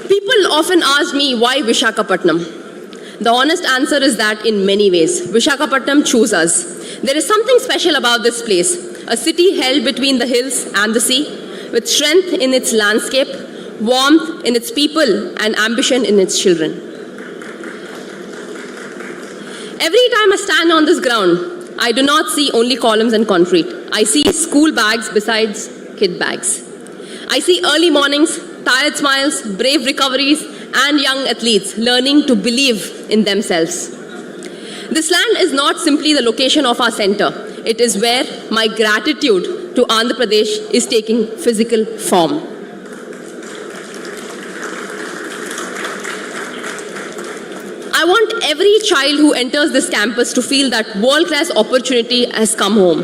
People often ask me why Visakhapatnam. The honest answer is that in many ways, Visakhapatnam chose us. There is something special about this place, a city held between the hills and the sea, with strength in its landscape, warmth in its people, and ambition in its children. Every time I stand on this ground, I do not see only columns and concrete. I see school bags besides kid bags. I see early mornings, tired smiles, brave recoveries, and young athletes learning to believe in themselves. This land is not simply the location of our center. It is where my gratitude to Andhra Pradesh is taking physical form. I want every child who enters this campus to feel that world-class opportunity has come home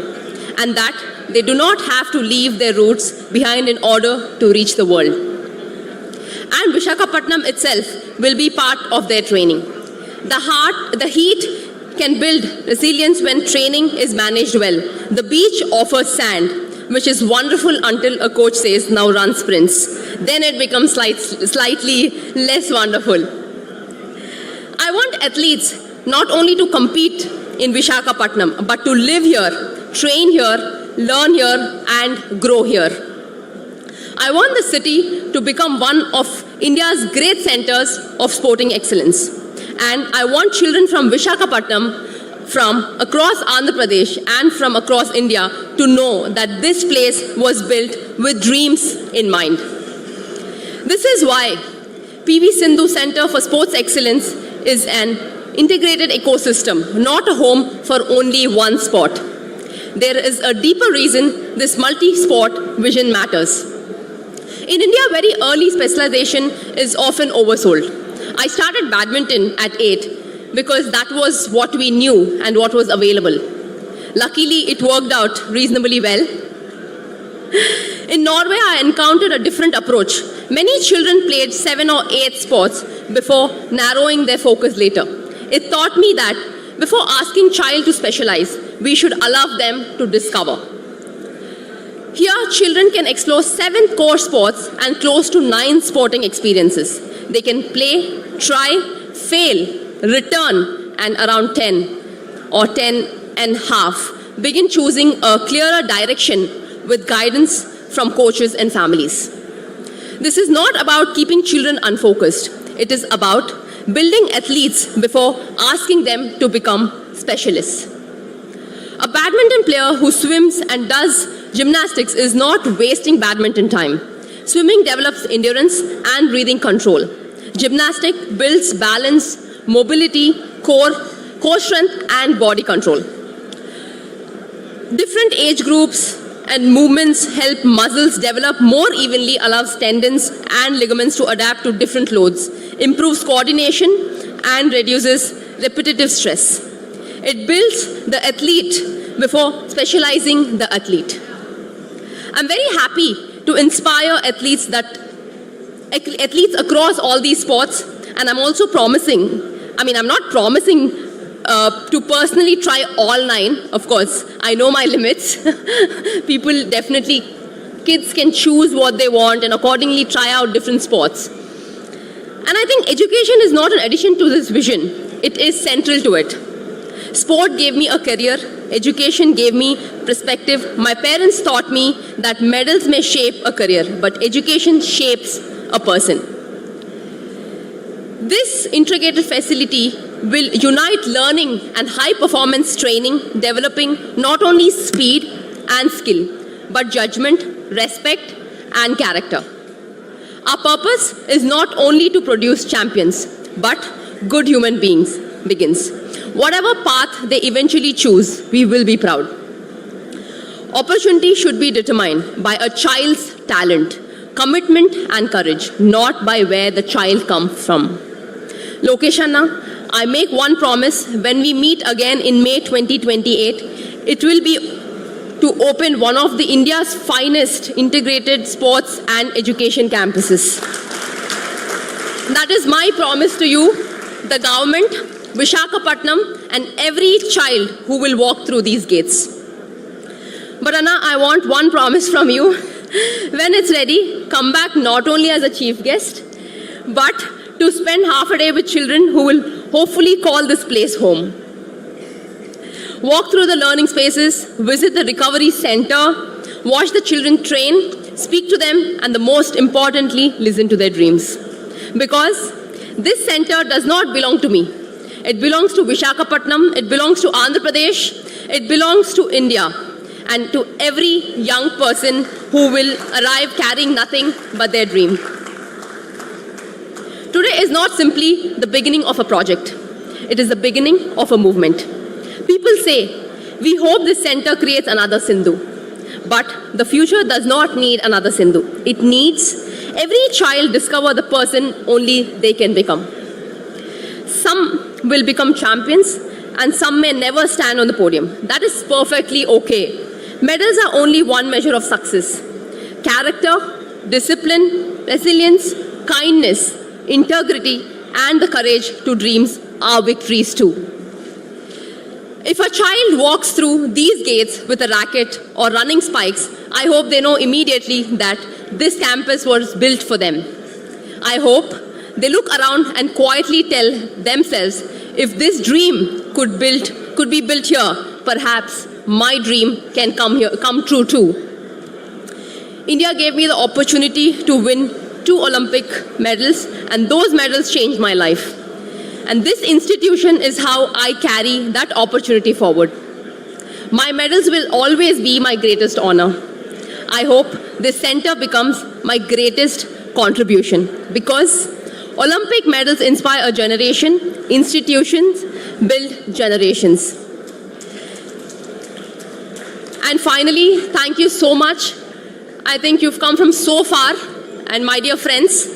and that they do not have to leave their roots behind in order to reach the world. And Visakhapatnam itself will be part of their training. The heat can build resilience when training is managed well. The beach offers sand, which is wonderful until a coach says, now run sprints. Then it becomes slightly less wonderful. I want athletes not only to compete in Visakhapatnam, but to live here, train here, learn here, and grow here. I want the city to become one of India's great centers of sporting excellence. And I want children from Visakhapatnam, from across Andhra Pradesh and from across India to know that this place was built with dreams in mind. This is why PV Sindhu Center for Sports Excellence is an integrated ecosystem, not a home for only one sport. There is a deeper reason this multi-sport vision matters. In India, very early specialization is often oversold. I started badminton at 8 because that was what we knew and what was available. Luckily, it worked out reasonably well. In Norway, I encountered a different approach. Many children played 7 or 8 sports before narrowing their focus later. It taught me that before asking child to specialize, we should allow them to discover. Here, children can explore 7 core sports and close to 9 sporting experiences. They can play, try, fail, return, and around 10 or 10 and half, begin choosing a clearer direction with guidance from coaches and families. This is not about keeping children unfocused. It is about building athletes before asking them to become specialists. A badminton player who swims and does gymnastics is not wasting badminton time. Swimming develops endurance and breathing control. Gymnastics builds balance, mobility, core strength, and body control. Different age groups and movements help muscles develop more evenly, allows tendons and ligaments to adapt to different loads, improves coordination, and reduces repetitive stress. It builds the athlete before specializing the athlete. I'm very happy to inspire athletes across all these sports, and I'm also I'm not promising to personally try all 9, of course. I know my limits. Kids can choose what they want and accordingly try out different sports. And I think education is not an addition to this vision. It is central to it. Sport gave me a career. Education gave me perspective. My parents taught me that medals may shape a career, but education shapes a person. This integrated facility will unite learning and high-performance training, developing not only speed and skill, but judgment, respect, and character. Our purpose is not only to produce champions, but good human beings begins. Whatever path they eventually choose, we will be proud. Opportunity should be determined by a child's talent, commitment, and courage, not by where the child comes from. Lokeshana, I make one promise: when we meet again in May 2028, it will be to open one of the India's finest integrated sports and education campuses. That is my promise to you, the government, Visakhapatnam, and every child who will walk through these gates. But Anna, I want one promise from you. When it's ready, come back not only as a chief guest, but to spend half a day with children who will hopefully call this place home. Walk through the learning spaces, visit the recovery center, watch the children train, speak to them, and the most importantly, listen to their dreams. Because this center does not belong to me. It belongs to Visakhapatnam, it belongs to Andhra Pradesh, it belongs to India, and to every young person who will arrive carrying nothing but their dream. Today is not simply the beginning of a project. It is the beginning of a movement. People say, we hope this center creates another Sindhu. But the future does not need another Sindhu. It needs every child discover the person only they can become. Some will become champions and some may never stand on the podium. That is perfectly okay. Medals are only one measure of success. Character, discipline, resilience, kindness, integrity, and the courage to dreams are victories too. If a child walks through these gates with a racket or running spikes, I hope they know immediately that this campus was built for them. I hope they look around and quietly tell themselves, if this dream could be built here, perhaps my dream can come true too. India gave me the opportunity to win 2 Olympic medals, and those medals changed my life. And this institution is how I carry that opportunity forward. My medals will always be my greatest honor. I hope this center becomes my greatest contribution, because Olympic medals inspire a generation, institutions build generations. And finally, thank you so much. I think you've come from so far, and my dear friends,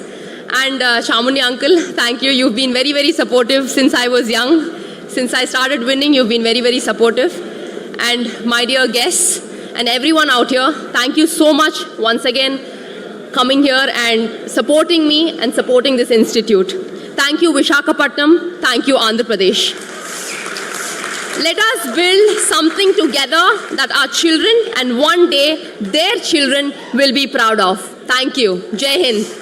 and Chamundi uncle, thank you. You've been very, very supportive since I was young. Since I started winning, you've been very, very supportive. And my dear guests and everyone out here, thank you so much once again coming here and supporting me and supporting this institute. Thank you, Visakhapatnam. Thank you, Andhra Pradesh. Let us build something together that our children and one day their children will be proud of. Thank you. Jai Hind.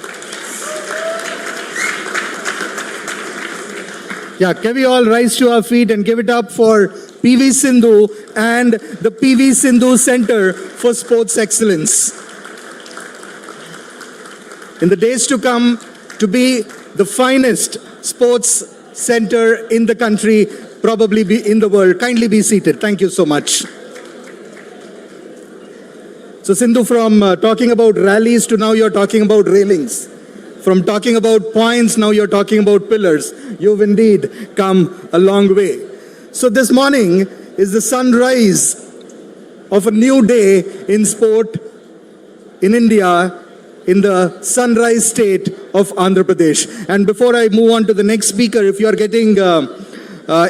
Yeah, can we all rise to our feet and give it up for PV Sindhu and the PV Sindhu Center for Sports Excellence. In the days to come, to be the finest sports center in the country, probably be in the world. Kindly be seated. Thank you so much. So Sindhu, from talking about rallies to now you're talking about railings. From talking about points, now you're talking about pillars. You've indeed come a long way. So this morning is the sunrise of a new day in sport in India, in the sunrise state of Andhra Pradesh. And before I move on to the next speaker, if you're getting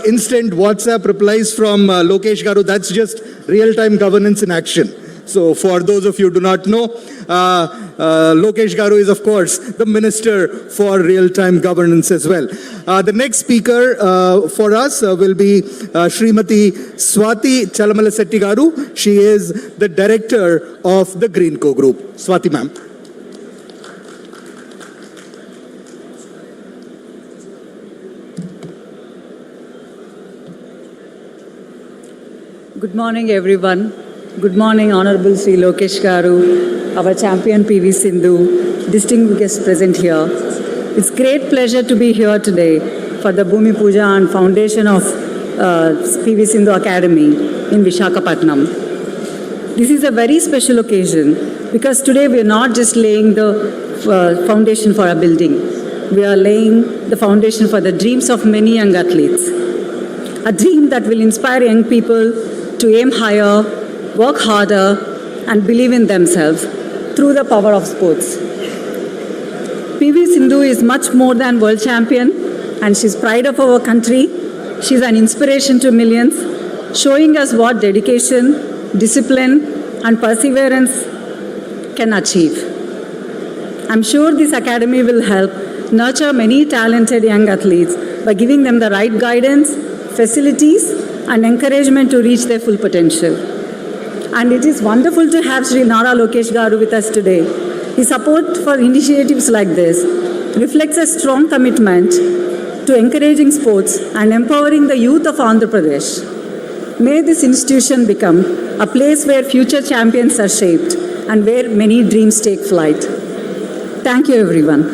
instant WhatsApp replies from Lokesh Garu, that's just real-time governance in action. So for those of you who do not know, Lokesh Garu is of course the Minister for Real-Time Governance as well. The next speaker for us will be Srimati Swati Chalamala Setigaru. She is the Director of the Greenco Group. Swati ma'am. Good morning, everyone. Good morning, Honorable Sri Lokesh Garu, our champion PV Sindhu, distinguished guests present here. It's great pleasure to be here today for the Bhumi Puja and foundation of PV Sindhu Academy in Visakhapatnam. This is a very special occasion because today we are not just laying the foundation for a building. We are laying the foundation for the dreams of many young athletes. A dream that will inspire young people to aim higher, work harder, and believe in themselves through the power of sports. PV Sindhu is much more than world champion, and she's pride of our country. She's an inspiration to millions, showing us what dedication, discipline, and perseverance can achieve. I'm sure this academy will help nurture many talented young athletes by giving them the right guidance, facilities, and encouragement to reach their full potential. And it is wonderful to have Sri Nara Lokesh Garu with us today. His support for initiatives like this reflects a strong commitment to encouraging sports and empowering the youth of Andhra Pradesh. May this institution become a place where future champions are shaped and where many dreams take flight. Thank you, everyone.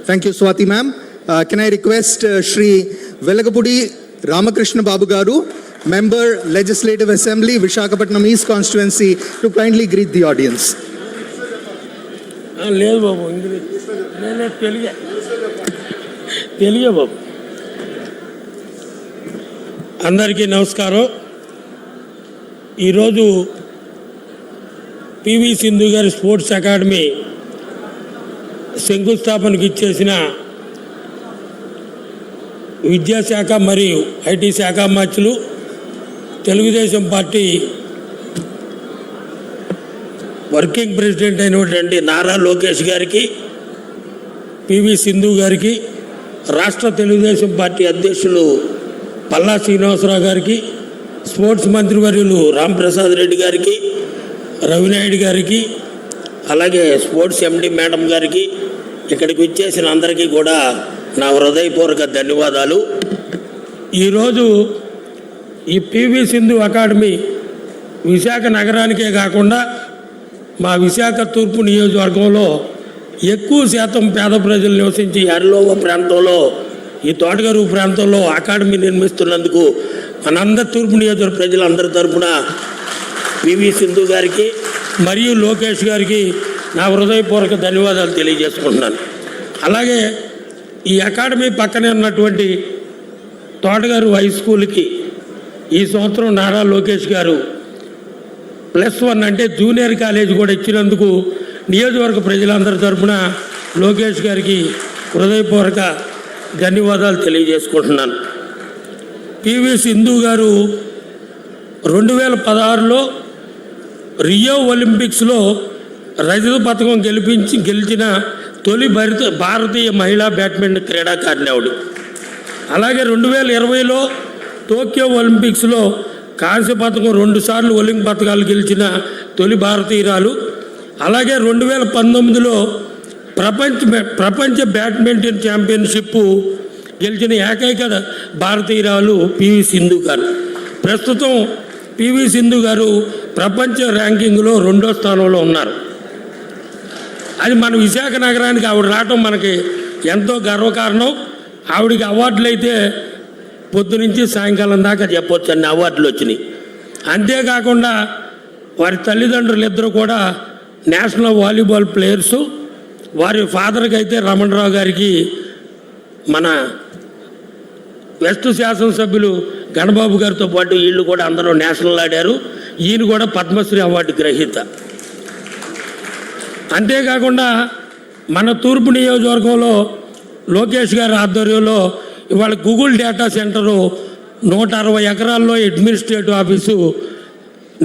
Thank you, Swati ma'am. Can I request Shri Velagapudi Ramakrishna Babu Garu, Member Legislative Assembly, Visakhapatnam East Constituency, to kindly greet the audience. లేదు బాబు English నేను తెలుగే బాబు. అందరికీ నమస్కారం. ఈరోజు PV Sindhu గారి sports academy శంకుస్థాపనకి ఇచ్చేసిన విద్యాశాఖ మరియు ఐటీ శాఖ మంత్రులు, తెలుగుదేశం పార్టీ వర్కింగ్ ప్రెసిడెంట్ అయినటువంటి నారా లోకేష్ గారికి, పివి సింధు గారికి, రాష్ట్ర తెలుగుదేశం పార్టీ అధ్యక్షులు పల్లా శ్రీనివాసరావు గారికి, స్పోర్ట్స్ మంత్రివర్యులు రాంప్రసాద్ రెడ్డి గారికి, రవినాయుడు గారికి, అలాగే స్పోర్ట్స్ ఎండి మేడం గారికి, ఇక్కడికి వచ్చేసిన అందరికీ కూడా నా హృదయపూర్వక ధన్యవాదాలు. ఈరోజు ఈ పివి సింధు అకాడమీ విశాఖ నగరానికే కాకుండా మా విశాఖ తూర్పు నియోజకవర్గంలో ఎక్కువ శాతం పేద ప్రజలు నివసించి అరిలోవ ప్రాంతంలో, ఈ తోటగారు ప్రాంతంలో అకాడమీ నిర్మిస్తున్నందుకు మనందరి తూర్పు నియోజకవర్గ ప్రజలందరి తరఫున పివి సింధు గారికి మరియు లోకేష్ గారికి నా హృదయపూర్వక ధన్యవాదాలు తెలియజేసుకుంటున్నాను. అలాగే ఈ అకాడమీ పక్కనే ఉన్నటువంటి తోటగారు హై స్కూల్కి ఈ సంవత్సరం నారా లోకేష్ గారు +1 అంటే జూనియర్ కాలేజ్ కూడా ఇచ్చినందుకు నియోజకవర్గ ప్రజలందరి తరఫున లోకేష్ గారికి హృదయపూర్వక ధన్యవాదాలు తెలియజేసుకుంటున్నాను. పివి సింధు గారు 2016లో రియో ఒలింపిక్స్లో రజత పథకం గెలిచిన తొలి భారతీయ మహిళా బ్యాడ్మింటన్ క్రీడాకారిణి ఆవిడ. అలాగే 2020లో టోక్యో ఒలింపిక్స్లో కాంస్య పథకం 2 సార్లు ఒలింపిక్ పథకాలు గెలిచిన తొలి భారతీయురాలు. అలాగే 2019లో ప్రపంచ బ్యాడ్మింటన్ ఛాంపియన్షిప్ గెలిచిన ఏకైక భారతీయురాలు పివి సింధు గారు. ప్రస్తుతం పివి సింధు గారు ప్రపంచ ర్యాంకింగ్లో 2వ స్థానంలో ఉన్నారు. అది మన విశాఖ నగరానికి ఆవిడ రావటం మనకి ఎంతో గర్వకారణం. ఆవిడకి అవార్డులు అయితే పొద్దునుంచి సాయంకాలం దాకా చెప్పొచ్చు అన్ని అవార్డులు వచ్చినాయి. అంతేకాకుండా వారి తల్లిదండ్రులు ఇద్దరు కూడా నేషనల్ వాలీబాల్ ప్లేయర్సు. వారి ఫాదర్కి అయితే రమణరావు గారికి మన వెస్ట్ శాసనసభ్యులు గణబాబు గారితో పాటు వీళ్ళు కూడా అందరూ నేషనల్ ఆడారు. ఈయన కూడా పద్మశ్రీ అవార్డు గ్రహీత. అంతేకాకుండా మన తూర్పు నియోజకవర్గంలో లోకేష్ గారి ఆధ్వర్యంలో ఇవాళ గూగుల్ డేటా సెంటరు 160 ఎకరాల్లో అడ్మినిస్ట్రేటివ్ ఆఫీసు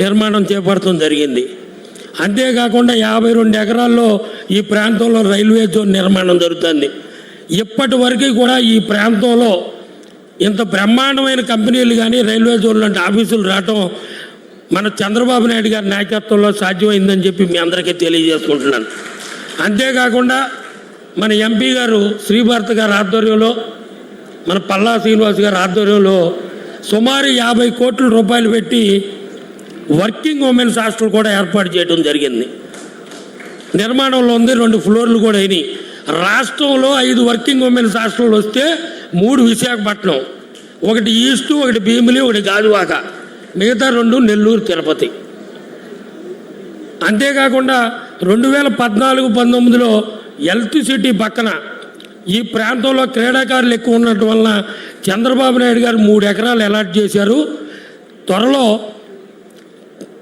నిర్మాణం చేపట్టడం జరిగింది. అంతేకాకుండా 52 ఎకరాల్లో ఈ ప్రాంతంలో రైల్వే జోన్ నిర్మాణం జరుగుతుంది. ఇప్పటి వరకు కూడా ఈ ప్రాంతంలో ఇంత బ్రహ్మాండమైన కంపెనీలు కానీ రైల్వే జోన్ లాంటి ఆఫీసులు రావటం మన చంద్రబాబు నాయుడు గారి నాయకత్వంలో సాధ్యమైందని చెప్పి మీ అందరికీ తెలియజేసుకుంటున్నాను. అంతేకాకుండా మన ఎంపీ గారు శ్రీభారత్ గారి ఆధ్వర్యంలో, మన పల్లా శ్రీనివాస్ గారి ఆధ్వర్యంలో సుమారు 50 కోట్ల రూపాయలు పెట్టి వర్కింగ్ ఉమెన్స్ హాస్టల్ కూడా ఏర్పాటు చేయడం జరిగింది. నిర్మాణంలో ఉంది. 2 ఫ్లోర్లు కూడా అయినాయి. రాష్ట్రంలో 5 వర్కింగ్ ఉమెన్స్ హాస్టల్ వస్తే 3 విశాఖపట్నం, 1 ఈస్ట్, 1 భీమిలి, 1 గాజువాక, మిగతా 2 నెల్లూరు, తిరుపతి. అంతేకాకుండా 2014-19లో హెల్త్ సిటీ పక్కన ఈ ప్రాంతంలో క్రీడాకారులు ఎక్కువ ఉండటం వలన చంద్రబాబు నాయుడు గారు 3 ఎకరాలు అలాట్ చేశారు. త్వరలో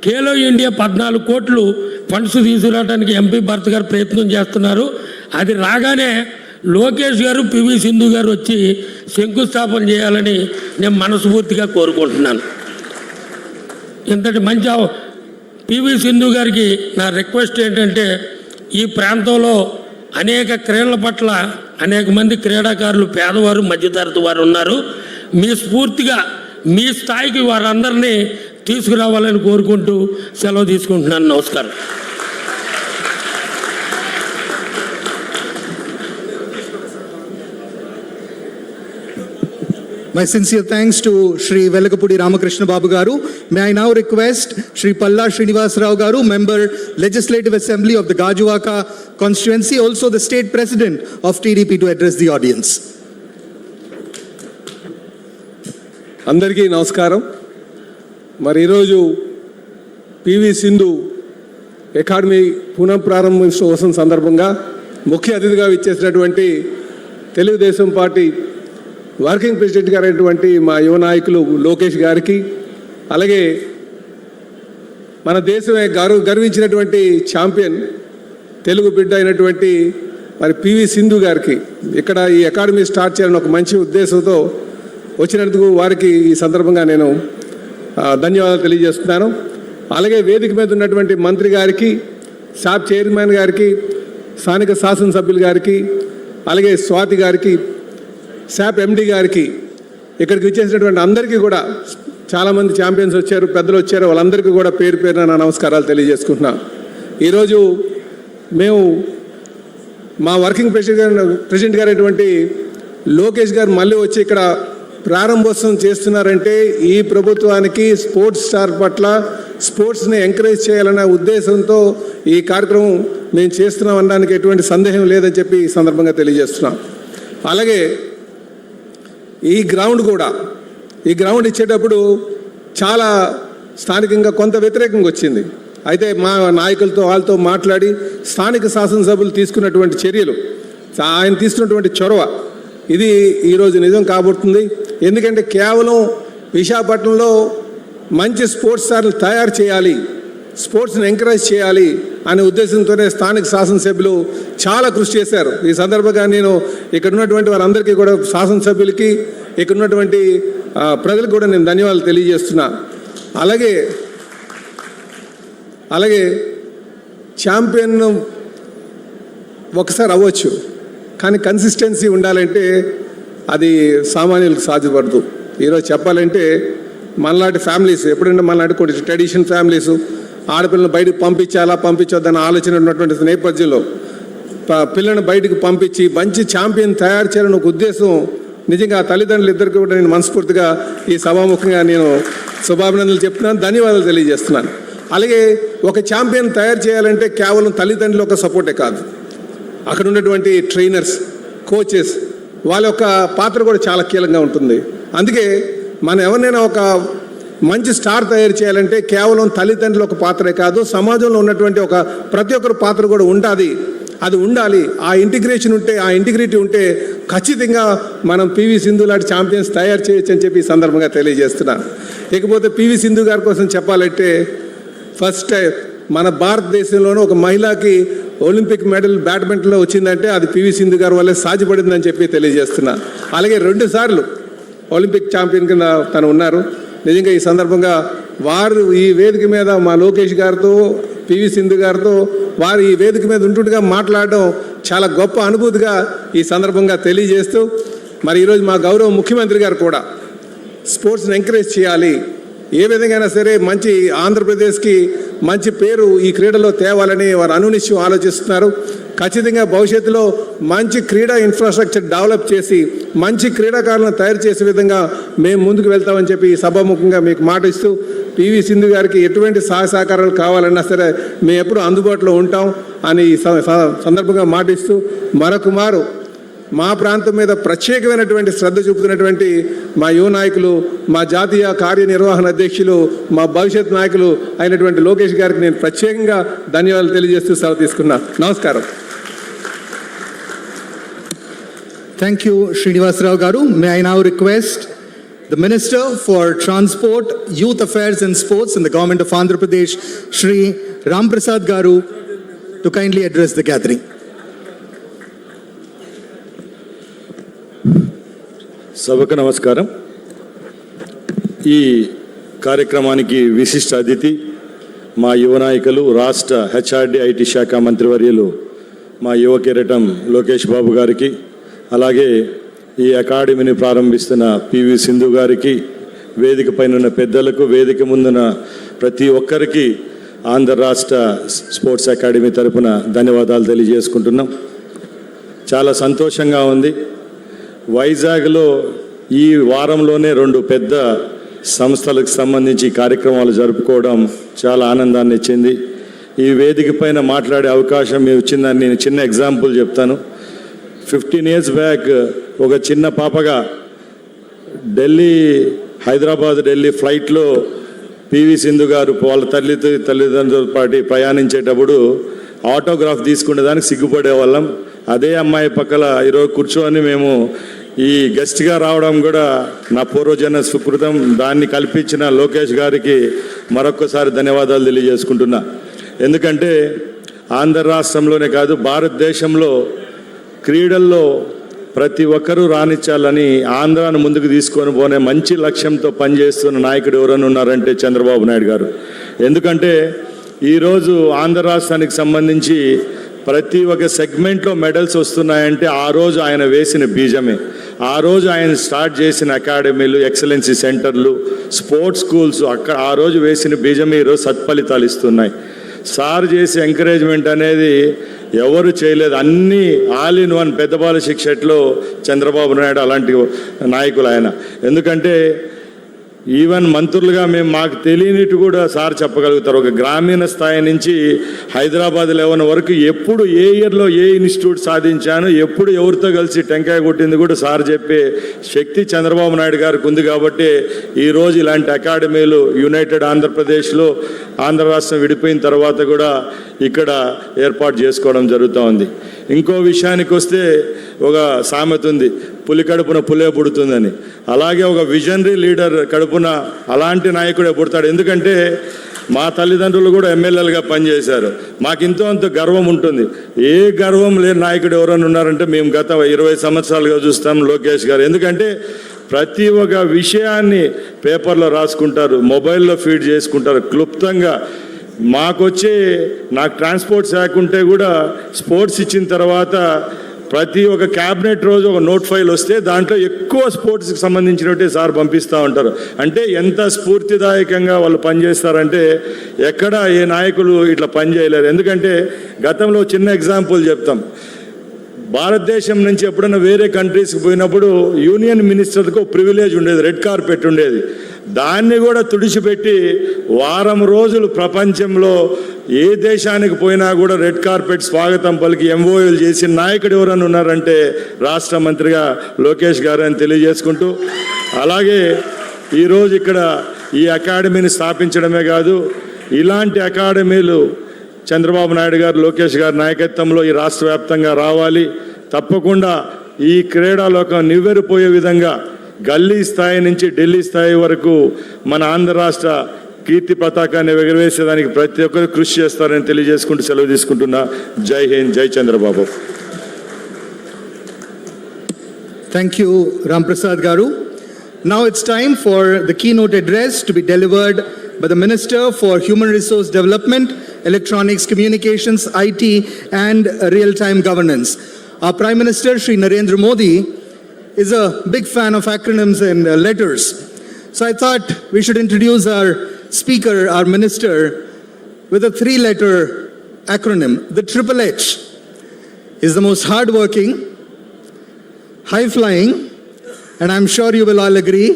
ఖేలో ఇండియా 14 కోట్లు ఫండ్స్ తీసుకురావడానికి ఎంపీ భరత్ గారు ప్రయత్నం చేస్తున్నారు. అది రాగానే లోకేష్ గారు, పివి సింధు గారు వచ్చి శంకుస్థాపన చేయాలని నేను మనస్ఫూర్తిగా కోరుకుంటున్నాను. ఇంతటి మంచి పివి సింధు గారికి నా రిక్వెస్ట్ ఏంటంటే, ఈ ప్రాంతంలో అనేక క్రీడల పట్ల అనేక మంది క్రీడాకారులు పేదవారు, మధ్యతరగతి వారు ఉన్నారు. మీ స్ఫూర్తిగా మీ స్థాయికి వారందరినీ తీసుకురావాలని కోరుకుంటూ సెలవు తీసుకుంటున్నాను. నమస్కారం. My sincere thanks to Shri Velakapudi Ramakrishna Babu Garu. May I now request Shri Palla Srinivas Rao Garu, Member Legislative Assembly of the Gajuwaka constituency, also the State President of TDP, to address the audience. అందరికీ నమస్కారం. మరి ఈరోజు PV Sindhu academy పునఃప్రారంభోత్సవం సందర్భంగా ముఖ్య అతిథిగా ఇచ్చేసినటువంటి Telugu Desam party working president గారైనటువంటి మా యువ నాయకులు లోకేష్ గారికి, అలాగే మన దేశమే గర్వించినటువంటి ఛాంపియన్ తెలుగు బిడ్డ అయినటువంటి మరి పివి సింధు గారికి ఇక్కడ ఈ అకాడమీ స్టార్ట్ చేయాలని ఒక మంచి ఉద్దేశంతో వచ్చినందుకు వారికి ఈ సందర్భంగా నేను ధన్యవాదాలు తెలియజేస్తున్నాను. అలాగే వేదిక మీద ఉన్నటువంటి మంత్రి గారికి, శాప్ చైర్మన్ గారికి, స్థానిక శాసనసభ్యులు గారికి, అలాగే స్వాతి గారికి, శాప్ ఎండి గారికి, ఇక్కడికి వచ్చేసినటువంటి అందరికీ కూడా చాలామంది ఛాంపియన్స్ వచ్చారు, పెద్దలు వచ్చారు, వాళ్ళందరికీ కూడా పేరు పేరున నా నమస్కారాలు ఈరోజు మేము మా వర్కింగ్ ప్రెసిడెంట్ గారైనటువంటి లోకేష్ గారు మళ్ళీ వచ్చి ఇక్కడ ప్రారంభోత్సవం చేస్తున్నారంటే ఈ ప్రభుత్వానికి స్పోర్ట్స్ స్టార్ పట్ల స్పోర్ట్స్ని ఎంకరేజ్ చేయాలనే ఉద్దేశంతో ఈ కార్యక్రమం మేము చేస్తున్నాం అనడానికి ఎటువంటి సందేహం లేదని చెప్పి ఈ సందర్భంగా తెలియజేస్తున్నాం. అలాగే ఈ గ్రౌండ్ ఇచ్చేటప్పుడు చాలా స్థానికంగా కొంత వ్యతిరేకంగా వచ్చింది. అయితే మా నాయకులతో వాళ్ళతో మాట్లాడి స్థానిక శాసనసభ్యులు తీసుకున్నటువంటి చర్యలు, ఆయన తీసుకున్నటువంటి చొరవ ఇది ఈరోజు నిజం కాబోతుంది. ఎందుకంటే కేవలం విశాఖపట్నంలో మంచి స్పోర్ట్స్ స్టార్లు తయారు చేయాలి, స్పోర్ట్స్ని ఎంకరేజ్ చేయాలి అనే ఉద్దేశంతోనే స్థానిక శాసనసభ్యులు చాలా కృషి చేశారు. ఈ సందర్భంగా నేను ఇక్కడ ఉన్నటువంటి వారందరికీ కూడా, శాసనసభ్యులకి, ఇక్కడ ఉన్నటువంటి ప్రజలకు కూడా నేను ధన్యవాదాలు తెలియజేస్తున్నా. అలాగే ఛాంపియన్ ఒకసారి అవ్వచ్చు, కానీ కన్సిస్టెన్సీ ఉండాలంటే అది సామాన్యులకు సాధ్యపడదు. ఈరోజు చెప్పాలంటే మనలాంటి ఫ్యామిలీస్, ఎప్పుడంటే మనలాంటి కొన్ని ట్రెడిషన్ ఫ్యామిలీస్ ఆడపిల్లలను బయటకు పంపించొద్దన్న ఆలోచన ఉన్నటువంటి నేపథ్యంలో పిల్లలను బయటకు పంపించి మంచి ఛాంపియన్ తయారు చేయాలని ఒక ఉద్దేశం నిజంగా ఆ తల్లిదండ్రులు ఇద్దరికి కూడా నేను మనస్ఫూర్తిగా ఈ సభాముఖంగా నేను శుభాభినందనలు చెప్తున్నాను, ధన్యవాదాలు తెలియజేస్తున్నాను. అలాగే ఒక ఛాంపియన్ తయారు చేయాలంటే కేవలం తల్లిదండ్రులు ఒక సపోర్టే కాదు, అక్కడ ఉన్నటువంటి ట్రైనర్స్, కోచెస్, వాళ్ళ యొక్క పాత్ర కూడా చాలా కీలకంగా ఉంటుంది. అందుకే మనం ఎవరినైనా ఒక మంచి స్టార్ తయారు చేయాలంటే కేవలం తల్లిదండ్రులు ఒక పాత్రే కాదు, సమాజంలో ఉన్నటువంటి ఒక ప్రతి ఒక్కరు పాత్ర కూడా అది ఉండాలి. ఆ ఇంటిగ్రేషన్ ఉంటే, ఆ ఇంటిగ్రిటీ ఉంటే ఖచ్చితంగా మనం పివి సింధు లాంటి ఛాంపియన్స్ తయారు చేయొచ్చు అని చెప్పి ఈ సందర్భంగా తెలియజేస్తున్నాను. ఇకపోతే పివి సింధు గారి కోసం చెప్పాలంటే ఫస్ట్ టైం మన భారతదేశంలోనూ ఒక మహిళకి ఒలింపిక్ మెడల్ బ్యాడ్మింటన్లో వచ్చిందంటే అది పివి సింధు గారి వల్లే సాధ్యపడిందని చెప్పి తెలియజేస్తున్నా. అలాగే 2 సార్లు ఒలింపిక్ ఛాంపియన్ కింద తను ఉన్నారు. నిజంగా ఈ సందర్భంగా వారు ఈ వేదిక మీద మా లోకేష్ గారితో, పివి సింధు గారితో వారు ఈ వేదిక మీద ఉంటుండగా మాట్లాడడం చాలా గొప్ప అనుభూతిగా ఈ సందర్భంగా తెలియజేస్తూ, మరి ఈరోజు మా గౌరవ ముఖ్యమంత్రి గారు కూడా స్పోర్ట్స్ని ఎంకరేజ్ చేయాలి, ఏ విధంగా సరే మంచి ఆంధ్రప్రదేశ్కి మంచి పేరు ఈ క్రీడలో తేవాలని వారు అనునిశ్చయం ఆలోచిస్తున్నారు. ఖచ్చితంగా భవిష్యత్తులో మంచి క్రీడా ఇన్ఫ్రాస్ట్రక్చర్ డెవలప్ చేసి మంచి క్రీడాకారులను తయారు చేసే విధంగా మేము ముందుకు వెళ్తామని చెప్పి సభాముఖంగా మీకు మాట ఇస్తూ, పివి సింధు గారికి ఎటువంటి సహాయ సహకారాలు కావాలన్నా సరే మేము ఎప్పుడు అందుబాటులో ఉంటాం అని ఈ సందర్భంగా మాట ఇస్తూ, మరొకమారు మా ప్రాంతం మీద ప్రత్యేకమైనటువంటి శ్రద్ధ చూపుతున్నటువంటి మా యువ నాయకులు, మా జాతీయ కార్యనిర్వహణ అధ్యక్షులు, మా భవిష్యత్ నాయకులు అయినటువంటి లోకేష్ గారికి నేను ప్రత్యేకంగా ధన్యవాదాలు తెలియజేస్తూ సెలవు తీసుకున్నా. నమస్కారం. Thank you, Srinivas Rao Garu. May I now request the Minister for Transport, Youth Affairs and Sports in the Government of Andhra Pradesh, Shri Ram Prasad Garu, to kindly address the gathering. సభకు నమస్కారం. ఈ కార్యక్రమానికి విశిష్ట అతిథి మా యువ నాయకులు, రాష్ట్ర హెచ్ఆర్డి ఐటీ శాఖ మంత్రివర్యులు మా యువ కిరీటం లోకేష్ బాబు గారికి, అలాగే ఈ అకాడమీని ప్రారంభిస్తున్న పివి సింధు గారికి, వేదిక పైన ఉన్న పెద్దలకు, వేదిక ముందున ప్రతి ఒక్కరికి ఆంధ్ర రాష్ట్ర స్పోర్ట్స్ అకాడమీ తరపున ధన్యవాదాలు తెలియజేసుకుంటున్నాం. చాలా సంతోషంగా ఉంది. వైజాగ్లో ఈ వారంలోనే 2 పెద్ద సంస్థలకు సంబంధించి కార్యక్రమాలు జరుపుకోవడం చాలా ఆనందాన్ని ఇచ్చింది. ఈ వేదిక పైన మాట్లాడే అవకాశం ఇచ్చిందని నేను చిన్న ఎగ్జాంపుల్ చెప్తాను. 15 years బ్యాక్ ఒక చిన్న పాపగా హైదరాబాద్ ఢిల్లీ ఫ్లైట్లో పివి సింధు గారు వాళ్ళ తల్లిదండ్రులతో పాటు ప్రయాణించేటప్పుడు ఆటోగ్రాఫ్ తీసుకునేదానికి సిగ్గుపడేవాళ్ళం. అదే అమ్మాయి పక్కల ఈరోజు కూర్చొని మేము ఈ గెస్ట్గా రావడం కూడా నా పూర్వజన్మ సుకృతం. దాన్ని కల్పించిన లోకేష్ గారికి మరొక్కసారి ధన్యవాదాలు తెలియజేసుకుంటున్నా. ఎందుకంటే ఆంధ్ర రాష్ట్రంలోనే కాదు, భారతదేశంలో క్రీడల్లో ప్రతి ఒక్కరూ రాణించాలని ఆంధ్రాను ముందుకు తీసుకొని పోనే మంచి లక్ష్యంతో పనిచేస్తున్న నాయకుడు ఎవరైనా ఉన్నారంటే చంద్రబాబు నాయుడు గారు. ఎందుకంటే ఈరోజు ఆంధ్ర రాష్ట్రానికి సంబంధించి ప్రతి ఒక్క సెగ్మెంట్లో మెడల్స్ వస్తున్నాయంటే ఆ రోజు ఆయన వేసిన బీజమే. ఆ రోజు ఆయన స్టార్ట్ చేసిన అకాడమీలు, ఎక్సలెన్సీ సెంటర్లు, స్పోర్ట్స్ స్కూల్స్ ఆ రోజు వేసిన బీజమే ఈరోజు సత్ఫలితాలు ఇస్తున్నాయి. సార్ చేసే ఎంకరేజ్మెంట్ అనేది ఎవరు చేయలేదు. అన్నీ ఆల్ ఇన్ వన్ పెద్ద బాల శిక్షట్లో చంద్రబాబు నాయుడు అలాంటి నాయకులు ఆయన. ఎందుకంటే ఈవెన్ మంత్రులుగా మాకు తెలియనిట్టు కూడా సార్ చెప్పగలుగుతారు. ఒక గ్రామీణ స్థాయి నుంచి హైదరాబాద్ లెవెల్ వరకు ఎప్పుడు ఏ ఇయర్లో ఏ ఇన్స్టిట్యూట్ సాధించాను, ఎప్పుడు ఎవరితో కలిసి టెంకాయ కొట్టింది కూడా సార్ చెప్పే శక్తి చంద్రబాబు నాయుడు గారికి ఉంది. కాబట్టి ఈరోజు ఇలాంటి అకాడమీలు యునైటెడ్ ఆంధ్రప్రదేశ్లో ఆంధ్ర రాష్ట్రం విడిపోయిన తర్వాత కూడా ఇక్కడ ఏర్పాటు చేసుకోవడం జరుగుతూ ఉంది. ఇంకో విషయానికి వస్తే ఒక సామెత ఉంది, పులి కడుపున పులే పుడుతుందని. అలాగే ఒక విజనరీ లీడర్ కడుపున అలాంటి నాయకుడే పుడతాడు. ఎందుకంటే మా తల్లిదండ్రులు కూడా ఎమ్మెల్యేలుగా పనిచేశారు. మాకు ఇంతో అంత గర్వం ఉంటుంది. ఏ గర్వం లేని నాయకుడు ఎవరైనా ఉన్నారంటే మేము గత 20 సంవత్సరాలుగా చూస్తాం లోకేష్ గారు. ఎందుకంటే ప్రతి ఒక్క విషయాన్ని పేపర్లో రాసుకుంటారు, మొబైల్లో ఫీడ్ చేసుకుంటారు క్లుప్తంగా. నాకు ట్రాన్స్పోర్ట్ శాఖ ఉంటే కూడా స్పోర్ట్స్ ఇచ్చిన తర్వాత ప్రతి ఒక్క క్యాబినెట్ రోజు ఒక నోట్ ఫైల్ వస్తే దాంట్లో ఎక్కువ స్పోర్ట్స్కి సంబంధించినట్టే సార్ పంపిస్తూ ఉంటారు. అంటే ఎంత స్ఫూర్తిదాయకంగా వాళ్ళు పనిచేస్తారంటే ఎక్కడ ఏ నాయకులు ఇట్లా పనిచేయలేరు. ఎందుకంటే గతంలో చిన్న ఎగ్జాంపుల్ చెప్తాం. భారతదేశం నుంచి ఎప్పుడైనా వేరే కంట్రీస్కి పోయినప్పుడు యూనియన్ మినిస్టర్కి ఒక ప్రివిలేజ్ ఉండేది, రెడ్ కార్పెట్ ఉండేది. దాన్ని కూడా తుడిచిపెట్టి వారం రోజులు ప్రపంచంలో ఏ దేశానికి పోయినా కూడా రెడ్ కార్పెట్ స్వాగతం పలికి ఎంఓయూలు చేసిన నాయకుడు ఎవరైనా ఉన్నారంటే రాష్ట్ర మంత్రిగా లోకేష్ గారు అని తెలియజేసుకుంటూ, అలాగే ఈరోజు ఇక్కడ ఈ అకాడమీని స్థాపించడమే కాదు, ఇలాంటి అకాడమీలు చంద్రబాబు నాయుడు గారు, లోకేష్ గారి నాయకత్వంలో ఈ రాష్ట్ర వ్యాప్తంగా రావాలి. తప్పకుండా ఈ క్రీడాలోకం నివ్వెరపోయే విధంగా గల్లీ స్థాయి నుంచి ఢిల్లీ స్థాయి వరకు మన ఆంధ్ర రాష్ట్ర కీర్తి పతాకాన్ని ఎగరవేసేదానికి ప్రతి ఒక్కరు కృషి చేస్తారని తెలియజేసుకుంటూ సెలవు తీసుకుంటున్నా. జై హింద్, జై Chandrababu. Thank you, Ram Prasad Garu. Now it's time for the keynote address to be delivered by the Minister for Human Resource Development, Electronics, Communications, IT and Real-Time Governance. Our Prime Minister, Shri Narendra Modi, is a big fan of acronyms and letters. So I thought we should introduce our speaker, our minister, with a 3-letter acronym. The Triple H is the most hardworking, high-flying, and I'm sure you will all agree,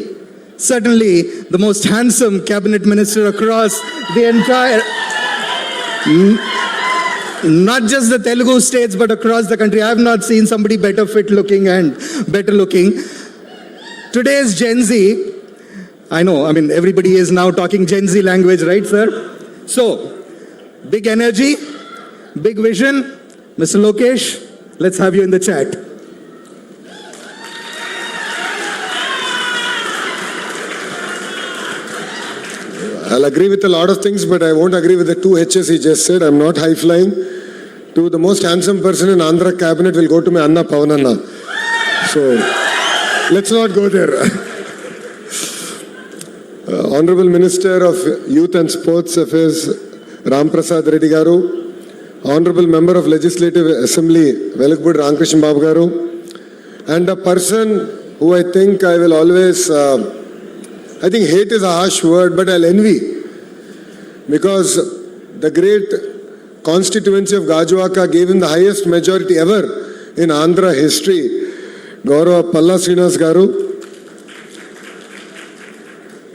certainly the most handsome cabinet minister across the entire, not just the Telugu states, but across the country. I have not seen somebody better fit looking and better looking. Today's Gen Z, I know, everybody is now talking Gen Z language, right, sir? So, big energy, big vision. Mr. Lokesh, let's have you in the chat. I'll agree with a lot of things, but I won't agree with the 2 H's he just said. I'm not high-flying. To the most handsome person in Andhra cabinet will go to my Anna Pavananna. So, let's not go there. Honorable Minister of Youth and Sports Affairs, Ram Prasad Reddy Garu. Honorable Member of Legislative Assembly, Velakbudi Ramkrishna Babu Garu. And a person who I think I will always I think hate is a harsh word, but I'll envy. Because the great constituency of Gajuwaka gave him the highest majority ever in Andhra history. Gaurav Palla Srinas Garu,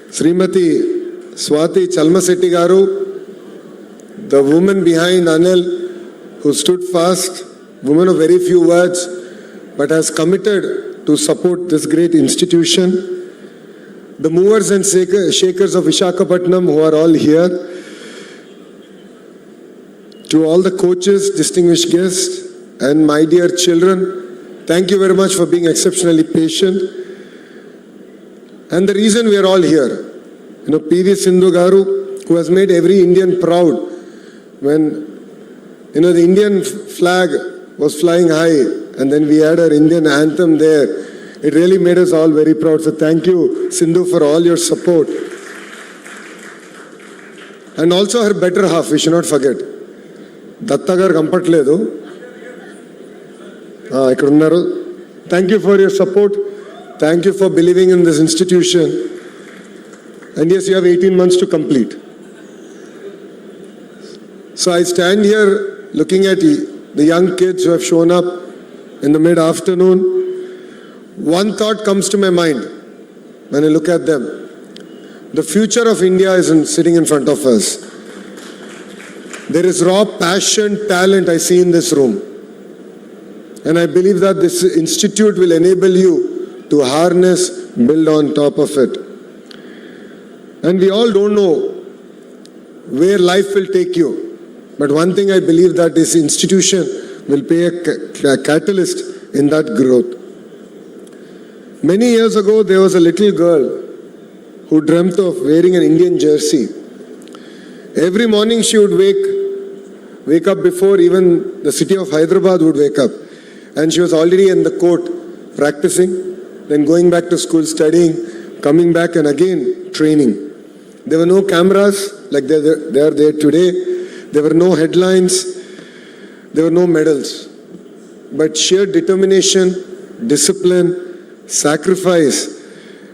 Srimati Swati Setigaru, the woman behind Anil who stood fast, woman of very few words, but has committed to support this great institution. The movers and shakers of Visakhapatnam who are all here. To all the coaches, distinguished guests, and my dear children, thank you very much for being exceptionally patient. And the reason we are all here, PV Sindhu Garu, who has made every Indian proud when, the Indian flag was flying high and then we had our Indian anthem there. It really made us all very proud. So thank you, Sindhu, for all your support. And also her better half, we should not forget. Dattagar Kampatledu. Thank you for your support. Thank you for believing in this institution. And yes, you have 18 months to complete. So I stand here looking at the young kids who have shown up in the mid-afternoon. One thought comes to my mind when I look at them. The future of India isn't sitting in front of us. There is raw passion, talent I see in this room. And I believe that this institute will enable you to harness, build on top of it. And we all don't know where life will take you. But one thing I believe that this institution will be a catalyst in that growth. Many years ago, there was a little girl who dreamt of wearing an Indian jersey. Every morning she would wake up before even the city of Hyderabad would wake up. And she was already in the court practicing, then going back to school studying, coming back and again training. There were no cameras like they are there today. There were no headlines. There were no medals. But sheer determination, discipline, sacrifice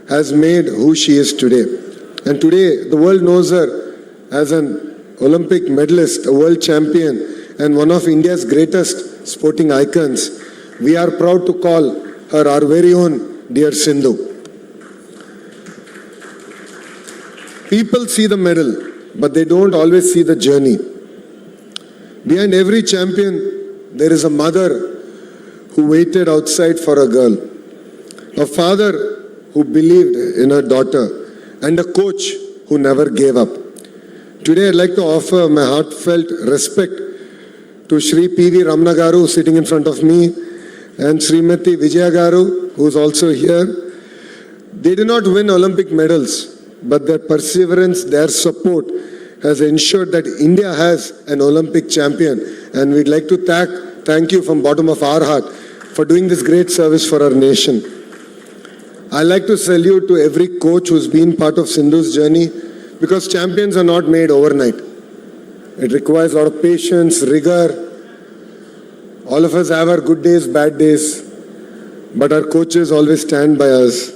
has made who she is today. And today, the world knows her as an Olympic medalist, a world champion, and one of India's greatest sporting icons. We are proud to call her our very own dear Sindhu. People see the medal, but they don't always see the journey. Behind every champion, there is a mother who waited outside for a girl, a father who believed in her daughter, and a coach who never gave up. Today, I'd like to offer my heartfelt respect to Shri P.V. Ramana Garu, sitting in front of me, and Srimati Vijaya Garu, who is also here. They did not win Olympic medals, but their perseverance, their support has ensured that India has an Olympic champion. And we'd like to thank you from bottom of our heart for doing this great service for our nation. I'd like to salute to every coach who's been part of Sindhu's journey, because champions are not made overnight. It requires a lot of patience, rigor. All of us have our good days, bad days, but our coaches always stand by us.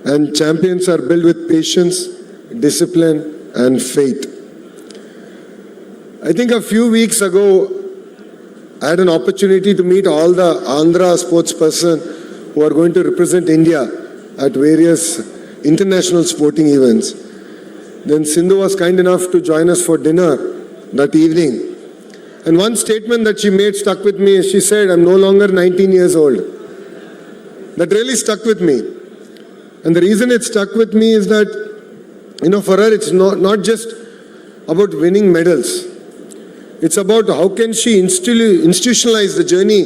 And champions are built with patience, discipline, and faith. I think a few weeks ago, I had an opportunity to meet all the Andhra sportspersons who are going to represent India at various international sporting events. Then Sindhu was kind enough to join us for dinner that evening. And one statement that she made stuck with me. She said, "I'm no longer 19 years old." That really stuck with me. And the reason it stuck with me is that, for her, it's not just about winning medals. It's about how can she institutionalize the journey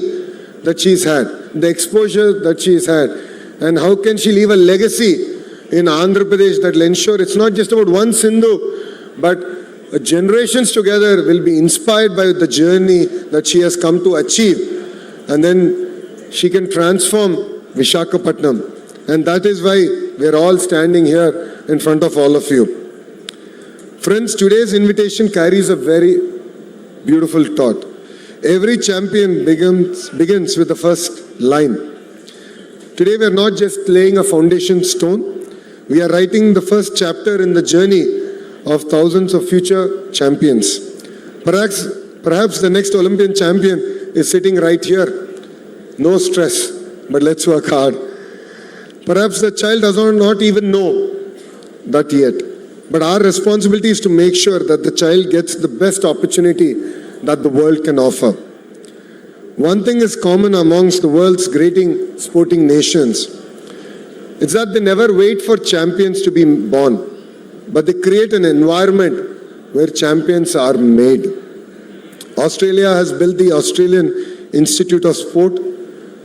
that she's had, the exposure that she's had, and how can she leave a legacy in Andhra Pradesh that will ensure it's not just about one Sindhu, but generations together will be inspired by the journey that she has come to achieve. And then she can transform Visakhapatnam. And that is why we're all standing here in front of all of you. Friends, today's invitation carries a very beautiful thought. Every champion begins with the first line. Today we are not just laying a foundation stone, We are writing the first chapter in the journey of thousands of future champions. Perhaps the next Olympian champion is sitting right here. No stress, but let's work hard. Perhaps the child does not even know that yet. But our responsibility is to make sure that the child gets the best opportunity that the world can offer. One thing is common amongst the world's great sporting nations. It's that they never wait for champions to be born, but they create an environment where champions are made. Australia has built the Australian Institute of Sport.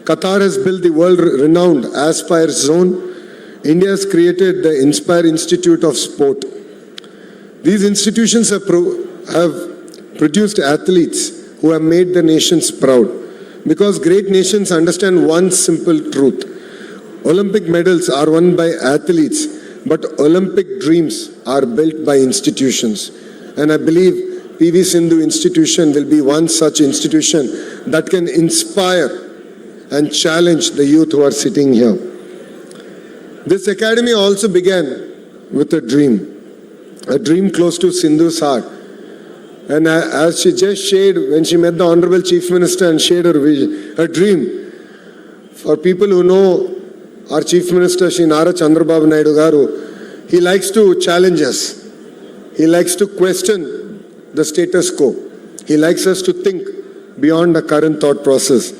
Qatar has built the world-renowned Aspire Zone. India has created the Inspire Institute of Sport. These institutions have produced athletes who have made their nations proud. Because great nations understand one simple truth. Olympic medals are won by athletes, but Olympic dreams are built by institutions. And I believe PV Sindhu Institution will be one such institution that can inspire and challenge the youth who are sitting here. This academy also began with a dream close to Sindhu's heart. And as she just shared, when she met the Honorable Chief Minister and shared her vision, her dream, for people who know our Chief Minister, Shri Nara Chandrababu Naidu Garu, he likes to challenge us. He likes to question the status quo. He likes us to think beyond the current thought process.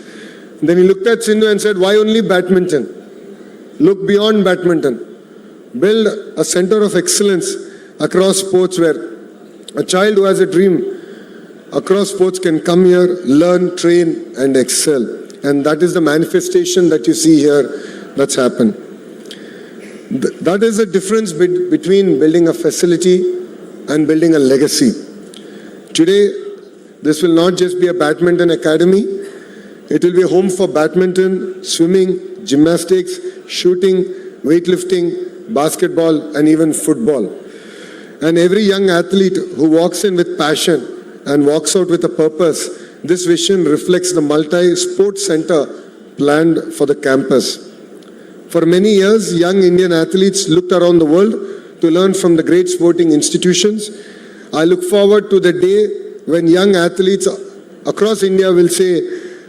Then he looked at Sindhu and said, why only badminton? Look beyond badminton. Build a center of excellence across sports where a child who has a dream across sports can come here, learn, train, and excel. And that is the manifestation that you see here that's happened. That is the difference between building a facility and building a legacy. Today, this will not just be a badminton academy. It will be a home for badminton, swimming, gymnastics, shooting, weightlifting, basketball, and even football. And every young athlete who walks in with passion and walks out with a purpose, this vision reflects the multi-sport center planned for the campus. For many years, young Indian athletes looked around the world to learn from the great sporting institutions. I look forward to the day when young athletes across India will say,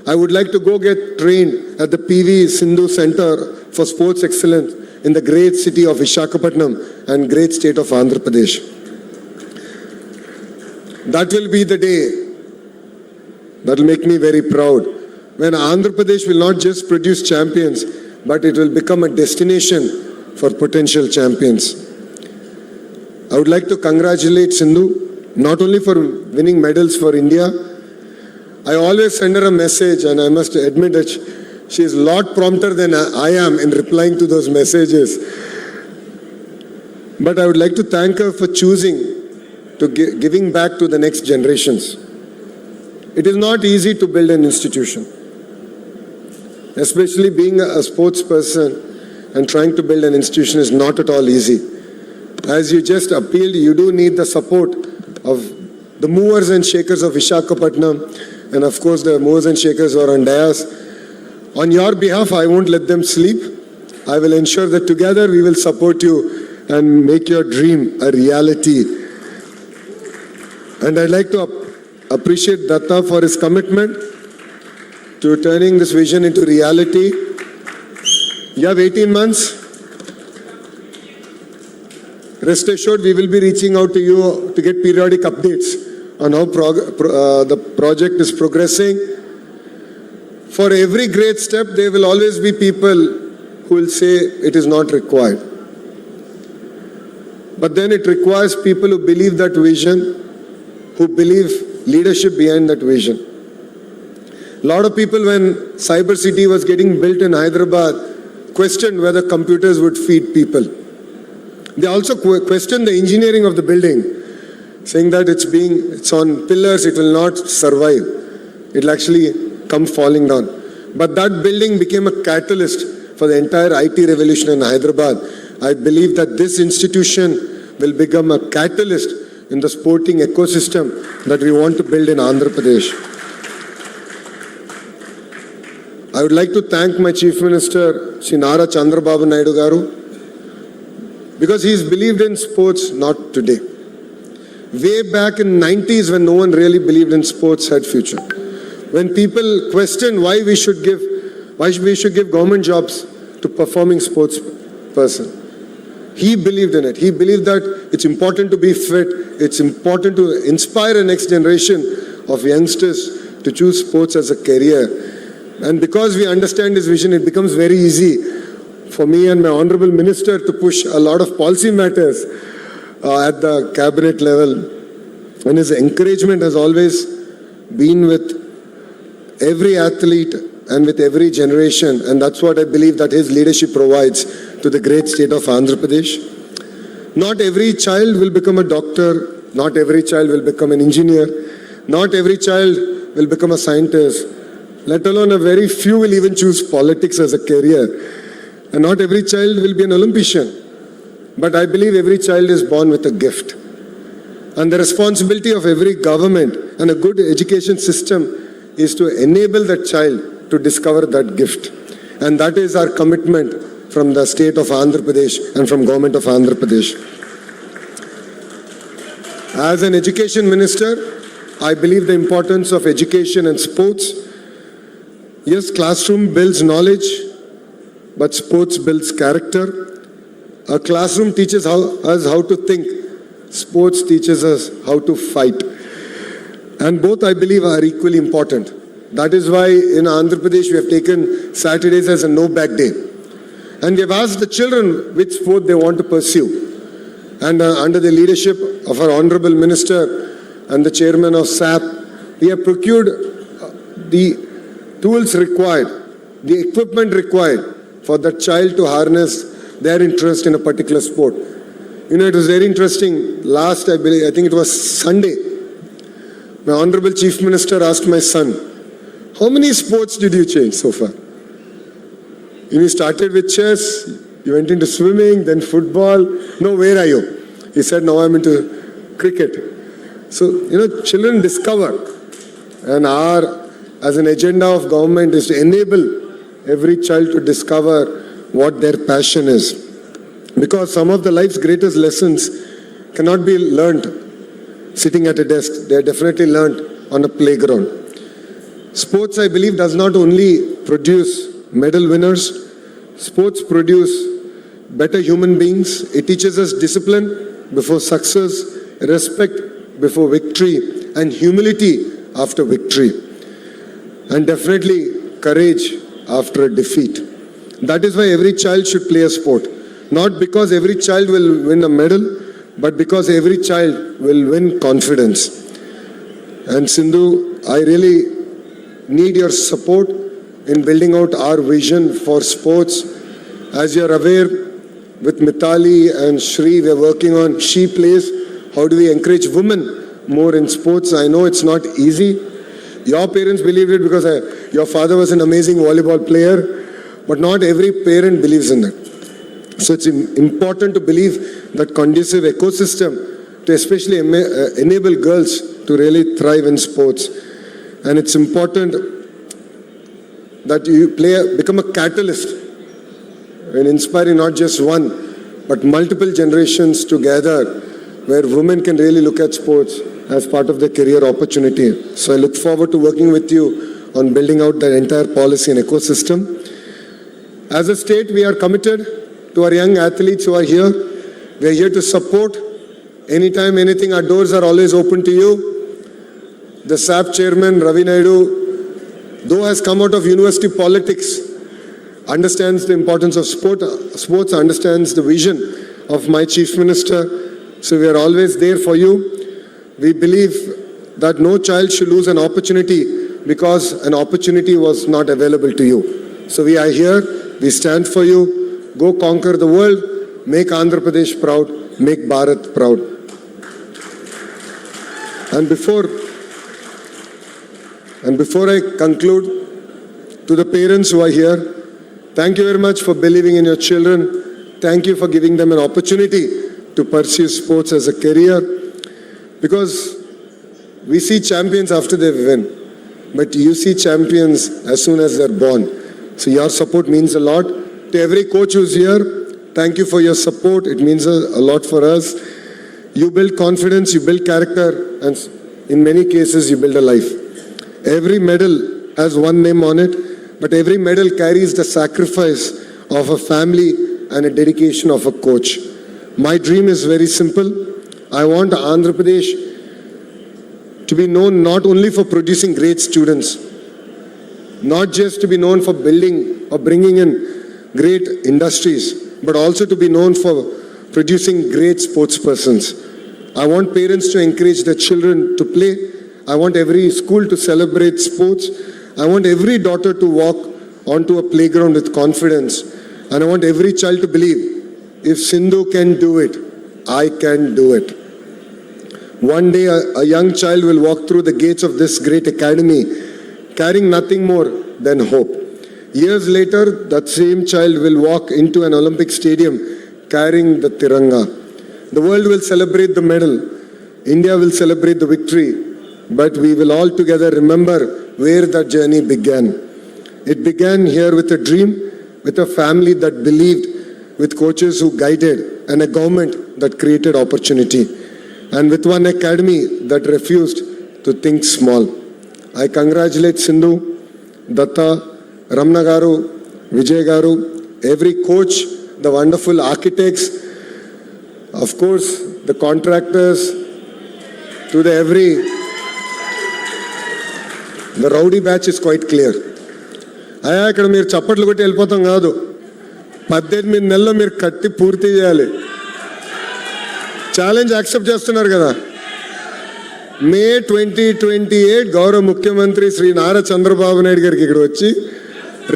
I would like to go get trained at the PV Sindhu Center for Sports Excellence in the great city of Visakhapatnam and great state of Andhra Pradesh. That will be the day that will make me very proud, when Andhra Pradesh will not just produce champions, but it will become a destination for potential champions. I would like to congratulate Sindhu, not only for winning medals for India. I always send her a message, and I must admit that she is a lot prompter than I am in replying to those messages. But I would like to thank her for choosing to giving back to the next generations. It is not easy to build an institution, especially being a sports person and trying to build an institution is not at all easy. As you just appealed, you do need the support of the movers and shakers of Visakhapatnam, and of course the movers and shakers who are on dais. On your behalf, I won't let them sleep. I will ensure that together we will support you and make your dream a reality. And I'd like to appreciate Datta for his commitment to turning this vision into reality. You have 18 months. Rest assured, we will be reaching out to you to get periodic updates on how the project is progressing. For every great step, there will always be people who will say it is not required. But then it requires people who believe that vision, who believe leadership behind that vision. A lot of people, when Cyber City was getting built in Hyderabad, questioned whether computers would feed people. They also questioned the engineering of the building, saying that it's on pillars, it will not survive. It will actually come falling down. But that building became a catalyst for the entire IT revolution in Hyderabad. I believe that this institution will become a catalyst in the sporting ecosystem that we want to build in Andhra Pradesh. I would like to thank my Chief Minister, Shri Nara Chandrababu Naidu Garu. because he's believed in sports not today. Way back in 90s, when no one really believed in sports had future, when people questioned why we should give government jobs to performing sports person, he believed in it. He believed that it's important to be fit, it's important to inspire a next generation of youngsters to choose sports as a career. And because we understand his vision, it becomes very easy for me and my honorable minister to push a lot of policy matters at the cabinet level. And his encouragement has always been with every athlete and with every generation. And that's what I believe that his leadership provides to the great state of Andhra Pradesh. Not every child will become a doctor. Not every child will become an engineer. Not every child will become a scientist. Let alone a very few will even choose politics as a career. And not every child will be an Olympian. But I believe every child is born with a gift. And the responsibility of every government and a good education system is to enable that child to discover that gift. And that is our commitment from the state of Andhra Pradesh and from government of Andhra Pradesh. As an education minister, I believe the importance of education and sports. Yes, classroom builds knowledge, but sports builds character. A classroom teaches us how to think. Sports teaches us how to fight. And both, I believe, are equally important. That is why in Andhra Pradesh we have taken Saturdays as a no-back day. And we have asked the children which sport they want to pursue. And under the leadership of our Honorable Minister and the Chairman of SAP, we have procured the tools required, the equipment required for the child to harness their interest in a particular sport. You know, it was very interesting. Last, I think it was Sunday, my Honorable Chief Minister asked my son, how many sports did you change so far? You started with chess, you went into swimming, then football. No, where are you? He said, now I'm into cricket. So, children discover. And as an agenda of government is to enable every child to discover what their passion is. Because some of the life's greatest lessons cannot be learned sitting at a desk. They are definitely learned on a playground. Sports, I believe, does not only produce medal winners. Sports produce better human beings. It teaches us discipline before success, respect before victory, and humility after victory. And definitely courage after a defeat. That is why every child should play a sport. Not because every child will win a medal, but because every child will win confidence. And Sindhu, I really need your support in building out our vision for sports. As you're aware, with Mitali and Shri, we're working on She Plays. How do we encourage women more in sports? I know it's not easy. Your parents believed it because your father was an amazing volleyball player, but not every parent believes in that. So it's important to believe that conducive ecosystem to especially enable girls to really thrive in sports. And it's important that you become a catalyst in inspiring not just one, but multiple generations together, where women can really look at sports as part of their career opportunity. So I look forward to working with you on building out that entire policy and ecosystem. As a state, we are committed to our young athletes who are here. We are here to support. Anytime, anything, our doors are always open to you. The SAP chairman, Ravi Naidu, though has come out of university politics, understands the importance of sports, understands the vision of my chief minister. So we are always there for you. We believe that no child should lose an opportunity because an opportunity was not available to you. So we are here, we stand for you. Go conquer the world, make Andhra Pradesh proud, make Bharat proud. And before I conclude, to the parents who are here, thank you very much for believing in your children. Thank you for giving them an opportunity to pursue sports as a career. Because we see champions after they win, but you see champions as soon as they're born. So your support means a lot. To every coach who's here, Thank you for your support. It means a lot for us. You build confidence, you build character, and in many cases, you build a life. Every medal has one name on it, but every medal carries the sacrifice of a family and a dedication of a coach. My dream is very simple. I want Andhra Pradesh to be known not only for producing great students, not just to be known for building or bringing in great industries, but also to be known for producing great sports persons. I want parents to encourage their children to play. I want every school to celebrate sports. I want every daughter to walk onto a playground with confidence. And I want every child to believe, if Sindhu can do it, I can do it. One day a young child will walk through the gates of this great academy carrying nothing more than hope. Years later, that same child will walk into an Olympic stadium carrying the Tiranga. The world will celebrate the medal. India will celebrate the victory. But we will all together remember where that journey began. It began here with a dream, with a family that believed, with coaches who guided, and a government that created opportunity, and with one academy that refused to think small. I congratulate Sindhu, Datta, Ramna Garu, Vijay Garu, every coach, the wonderful architects, of course, the contractors, to the rowdy batch is quite clear. అయ్యా ఇక్కడ మీరు చప్పట్లు కొట్టి వెళ్ళిపోతాం కాదు, 18 నెలల్లో మీరు కట్టి పూర్తి చేయాలి. ఛాలెంజ్ యాక్సెప్ట్ చేస్తున్నారు కదా. మే 2028 గౌరవ ముఖ్యమంత్రి శ్రీ నారా చంద్రబాబు నాయుడు గారికి ఇక్కడ వచ్చి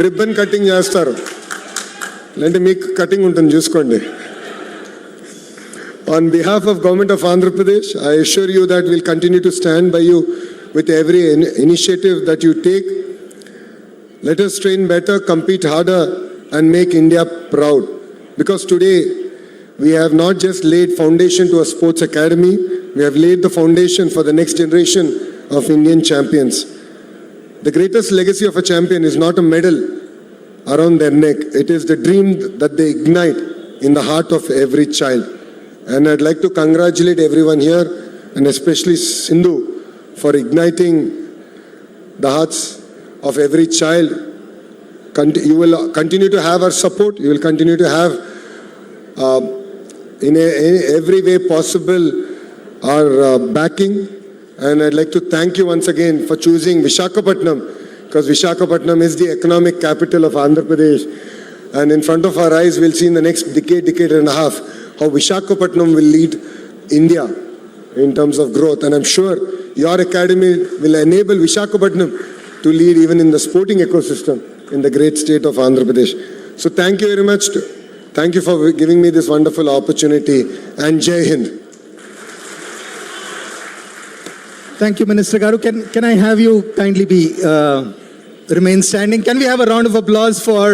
రిబ్బన్ కటింగ్ చేస్తారు. లేదంటే మీకు కటింగ్ ఉంటుంది చూసుకోండి. On behalf of Government of Andhra Pradesh, I assure you that we'll continue to stand by you with every initiative that you take. Let us train better, compete harder, and make India proud. Because today, we have not just laid foundation to a sports academy, we have laid the foundation for the next generation of Indian champions. The greatest legacy of a champion is not a medal around their neck. It is the dream that they ignite in the heart of every child. And I'd like to congratulate everyone here, and especially Sindhu, for igniting the hearts of every child. You will continue to have our support. You will continue to have, in every way possible, our backing. And I'd like to thank you once again for choosing Visakhapatnam, because Visakhapatnam is the economic capital of Andhra Pradesh. And in front of our eyes, we'll see in the next decade and a half, how Visakhapatnam will lead India in terms of growth. And I'm sure your academy will enable Visakhapatnam to lead even in the sporting ecosystem in the great state of Andhra Pradesh. So thank you very much. Thank you for giving me this wonderful opportunity. And Jai Hind. Thank you, Minister Garu. Can I have you kindly remain standing? Can we have a round of applause for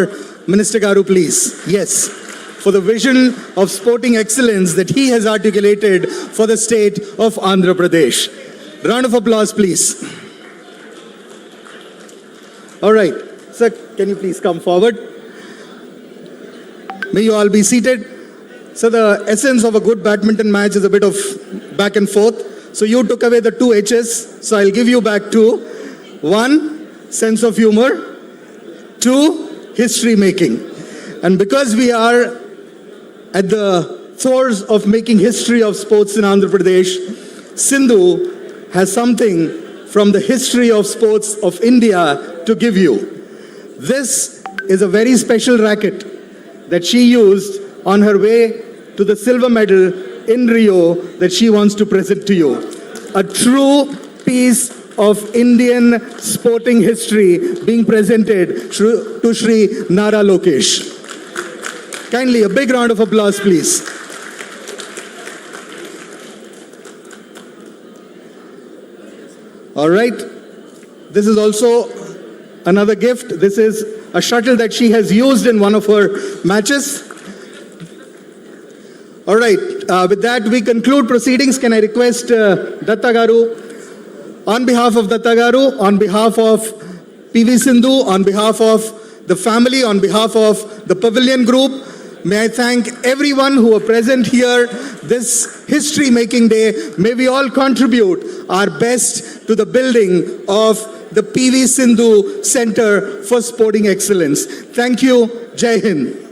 Minister Garu, please? Yes. For the vision of sporting excellence that he has articulated for the state of Andhra Pradesh. Round of applause, please. All right. Sir, can you please come forward? May you all be seated. So the essence of a good badminton match is a bit of back and forth. So you took away the 2 H's. So I'll give you back 2. 1, sense of humor. 2, history making. And because we are at the throes of making history of sports in Andhra Pradesh, Sindhu has something from the history of sports of India to give you. This is a very special racket that she used on her way to the silver medal in Rio that she wants to present to you. A true piece of Indian sporting history being presented to Shri Nara Lokesh. Kindly, a big round of applause, please. All right. This is also another gift. This is a shuttle that she has used in one of her matches. All right. With that, we conclude proceedings. Can I request Datta Garu, on behalf of Datta Garu, on behalf of PV Sindhu, on behalf of the family, on behalf of the Pavilion Group, May I thank everyone who are present here this history-making day. May we all contribute our best to the building of the PV Sindhu Center for Sporting Excellence. Thank you. Jai Hind.